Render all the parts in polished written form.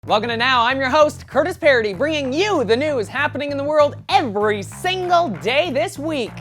Welcome to Now. I'm your host, Curtis Parody, bringing you the news happening in the world every single day this week.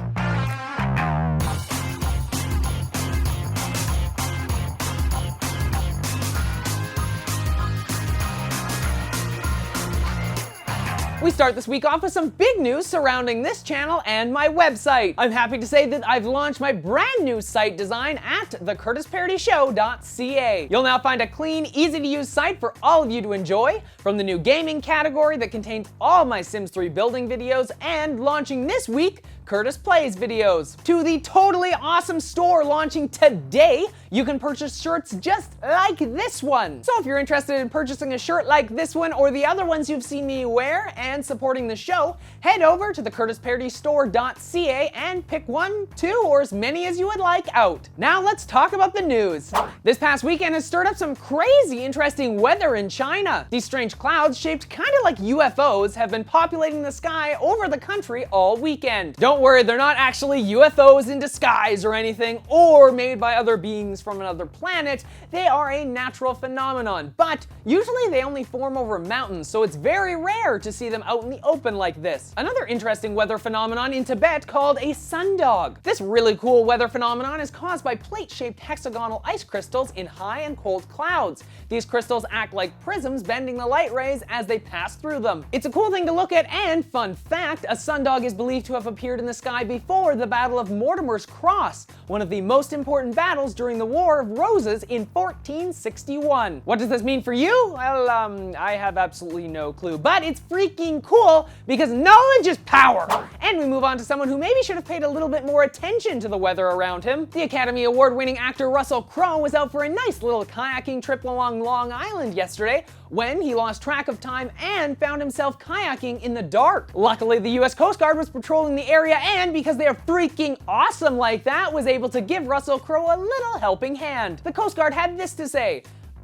We start this week off with some big news surrounding this channel and my website. I'm happy to say that I've launched my brand new site design at thecurtisparodyshow.ca. You'll now find a clean, easy to use site for all of you to enjoy, from the new gaming category that contains all my Sims 3 building videos and launching this week, Curtis Plays videos, to the totally awesome store launching today. You can purchase shirts just like this one. So if you're interested in purchasing a shirt like this one or the other ones you've seen me wear and supporting the show, head over to thecurtisparodystore.ca and pick one, two, or as many as you would like out. Now let's talk about the news. This past weekend has stirred up some crazy interesting weather in China. These strange clouds, shaped kind of like UFOs, have been populating the sky over the country all weekend. Don't worry, they're not actually UFOs in disguise or anything, or made by other beings from another planet. They are a natural phenomenon, but usually they only form over mountains, so it's very rare to see them out in the open like this. Another interesting weather phenomenon in Tibet called a sundog. This really cool weather phenomenon is caused by plate-shaped hexagonal ice crystals in high and cold clouds. These crystals act like prisms, bending the light rays as they pass through them. It's a cool thing to look at, and fun fact, a sundog is believed to have appeared in the sky before the Battle of Mortimer's Cross, one of the most important battles during the War of Roses in 1461. What does this mean for you? Well, I have absolutely no clue, but it's freaking cool because knowledge is power. And we move on to someone who maybe should have paid a little bit more attention to the weather around him. The Academy Award-winning actor Russell Crowe was out for a nice little kayaking trip along Long Island yesterday when he lost track of time and found himself kayaking in the dark. Luckily, the US Coast Guard was patrolling the area, and because they are freaking awesome like that, was able to give Russell Crowe a little helping hand. The Coast Guard had this to say: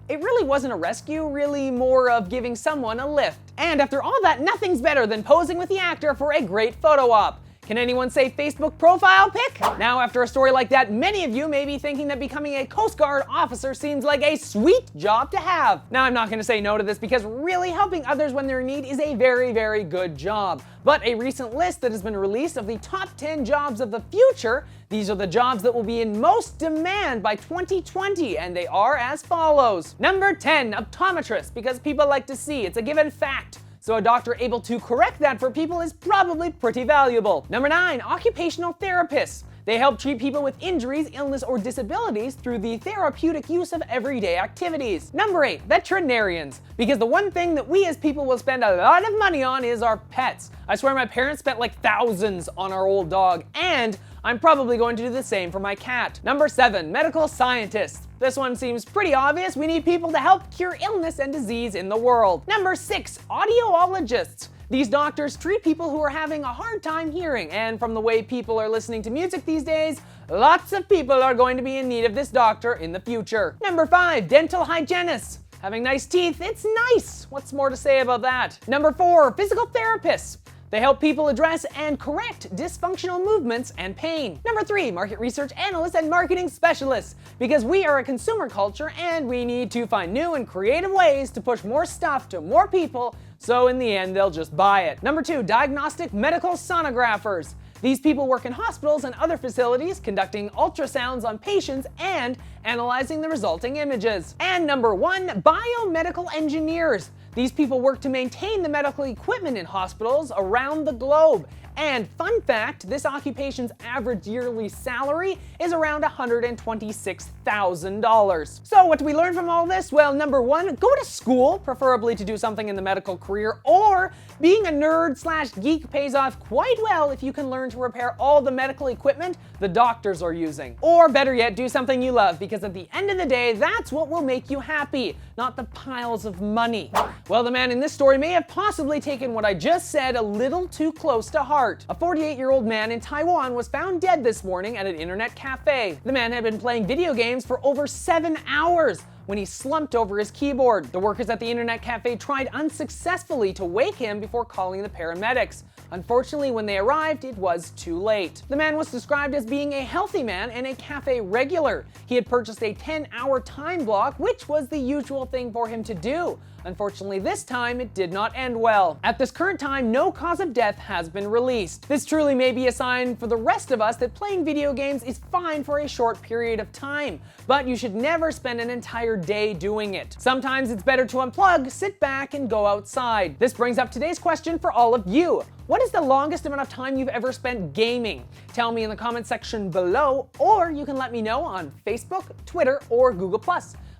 "It really wasn't a rescue, really more of giving someone a lift." And after all that, nothing's better than posing with the actor for a great photo op. Can anyone say Facebook profile pic? Now, after a story like that, many of you may be thinking that becoming a Coast Guard officer seems like a sweet job to have. Now, I'm not going to say no to this because really helping others when they're in need is a very, very good job. But a recent list that has been released of the top 10 jobs of the future, these are the jobs that will be in most demand by 2020, and they are as follows. Number 10, optometrist, because people like to see. It's a given fact. So a doctor able to correct that for people is probably pretty valuable. Number 9, occupational therapists. They help treat people with injuries, illness, or disabilities through the therapeutic use of everyday activities. Number 8, veterinarians, because the one thing that we as people will spend a lot of money on is our pets. I swear my parents spent like thousands on our old dog, and I'm probably going to do the same for my cat. Number 7, medical scientists. This one seems pretty obvious. We need people to help cure illness and disease in the world. Number 6, audiologists. These doctors treat people who are having a hard time hearing, and from the way people are listening to music these days, lots of people are going to be in need of this doctor in the future. Number 5, dental hygienists. Having nice teeth, it's nice. What's more to say about that? Number 4, physical therapists. They help people address and correct dysfunctional movements and pain. Number 3, market research analysts and marketing specialists, because we are a consumer culture and we need to find new and creative ways to push more stuff to more people, so in the end they'll just buy it. Number 2, diagnostic medical sonographers. These people work in hospitals and other facilities, conducting ultrasounds on patients and analyzing the resulting images. And number 1, biomedical engineers. These people work to maintain the medical equipment in hospitals around the globe. And fun fact, this occupation's average yearly salary is around $126,000. So what do we learn from all this? Well, number 1, go to school, preferably to do something in the medical career, or being a nerd/geek pays off quite well if you can learn to repair all the medical equipment the doctors are using. Or better yet, do something you love, because at the end of the day, that's what will make you happy, not the piles of money. Well, the man in this story may have possibly taken what I just said a little too close to heart. A 48-year-old man in Taiwan was found dead this morning at an internet cafe. The man had been playing video games for over 7 hours when he slumped over his keyboard. The workers at the internet cafe tried unsuccessfully to wake him before calling the paramedics. Unfortunately, when they arrived, it was too late. The man was described as being a healthy man and a cafe regular. He had purchased a 10-hour time block, which was the usual thing for him to do. Unfortunately, this time it did not end well. At this current time, no cause of death has been released. This truly may be a sign for the rest of us that playing video games is fine for a short period of time, but you should never spend an entire day doing it. Sometimes it's better to unplug, sit back, and go outside. This brings up today's question for all of you. What is the longest amount of time you've ever spent gaming? Tell me in the comment section below, or you can let me know on Facebook, Twitter, or Google+.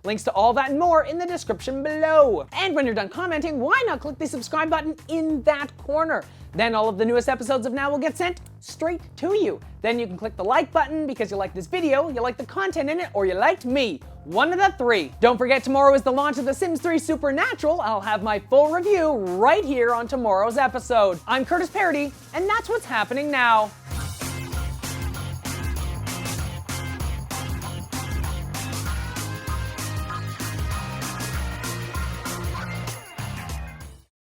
Links to all that and more in the description below. And when you're done commenting, why not click the subscribe button in that corner? Then all of the newest episodes of Now will get sent straight to you. Then you can click the like button because you like this video, you like the content in it, or you liked me. One of the three. Don't forget, tomorrow is the launch of The Sims 3 Supernatural. I'll have my full review right here on tomorrow's episode. I'm Curtis Parody, and that's what's happening now.